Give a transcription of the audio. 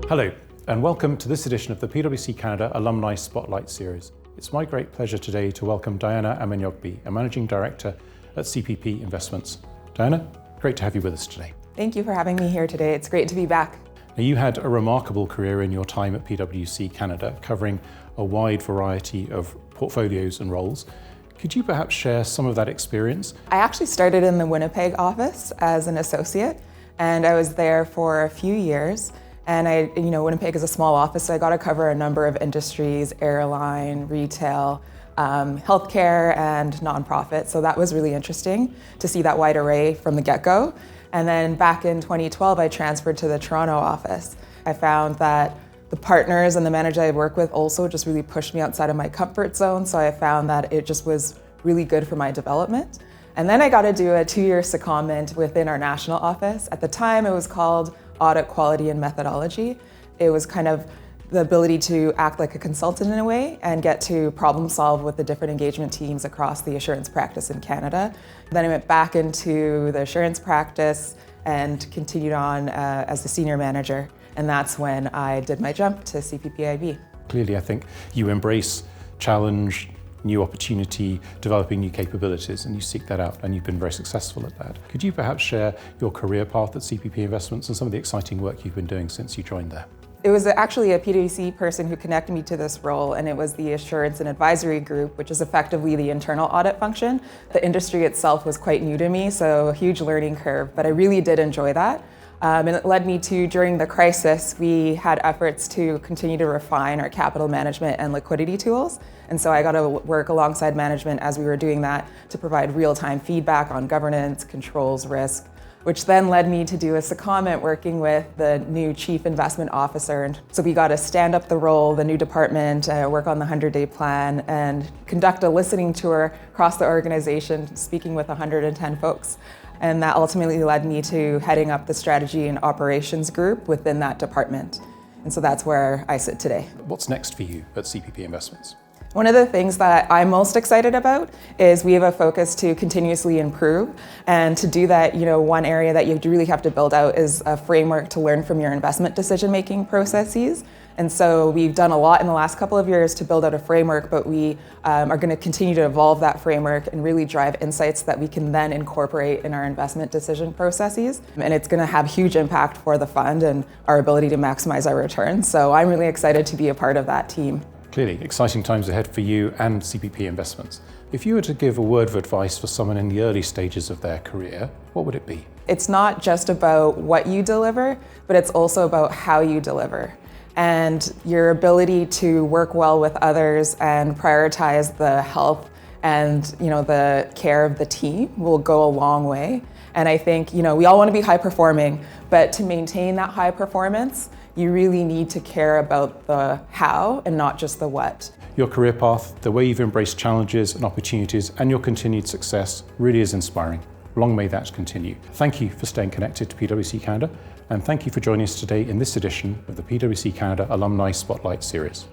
Hello, and welcome to this edition of the PwC Canada Alumni Spotlight Series. It's my great pleasure today to welcome Diana Amenyogbe, a Managing Director at CPP Investments. Diana, great to have you with us today. Thank you for having me here today. It's great to be back. Now, you had a remarkable career in your time at PwC Canada, covering a wide variety of portfolios and roles. Could you perhaps share some of that experience? I actually started in the Winnipeg office as an associate, and I was there for a few years. And Winnipeg is a small office, so I got to cover a number of industries: airline, retail, healthcare, and nonprofit. So that was really interesting to see that wide array from the get-go. And then back in 2012, I transferred to the Toronto office. I found that the partners and the manager I work with also just really pushed me outside of my comfort zone. So I found that it just was really good for my development. And then I got to do a 2-year secondment within our national office. At the time, it was called Audit Quality and Methodology. It was kind of the ability to act like a consultant in a way and get to problem solve with the different engagement teams across the assurance practice in Canada. Then I went back into the assurance practice and continued on as the senior manager. And that's when I did my jump to CPPIB. Clearly, I think you embrace challenge, new opportunity, developing new capabilities, and you seek that out, and you've been very successful at that. Could you perhaps share your career path at CPP Investments and some of the exciting work you've been doing since you joined there? It was actually a PwC person who connected me to this role, and it was the Assurance and Advisory Group, which is effectively the internal audit function. The industry itself was quite new to me, so a huge learning curve, but I really did enjoy that. And it led me to, during the crisis, we had efforts to continue to refine our capital management and liquidity tools. And so I got to work alongside management as we were doing that to provide real-time feedback on governance, controls, risk, which then led me to do a secondment working with the new Chief Investment Officer. And so we got to stand up the role, the new department, work on the 100-day plan, and conduct a listening tour across the organization, speaking with 110 folks. And that ultimately led me to heading up the strategy and operations group within that department. And so that's where I sit today. What's next for you at CPP Investments? One of the things that I'm most excited about is we have a focus to continuously improve. And to do that, one area that you really have to build out is a framework to learn from your investment decision-making processes. And so we've done a lot in the last couple of years to build out a framework, but we are going to continue to evolve that framework and really drive insights that we can then incorporate in our investment decision processes. And it's going to have huge impact for the fund and our ability to maximize our returns. So I'm really excited to be a part of that team. Clearly, exciting times ahead for you and CPP Investments. If you were to give a word of advice for someone in the early stages of their career, what would it be? It's not just about what you deliver, but it's also about how you deliver. And your ability to work well with others and prioritize the health and the care of the team will go a long way. And I think we all want to be high performing, but to maintain that high performance, you really need to care about the how and not just the what. Your career path, the way you've embraced challenges and opportunities, and your continued success really is inspiring. Long may that continue. Thank you for staying connected to PwC Canada, and thank you for joining us today in this edition of the PwC Canada Alumni Spotlight Series.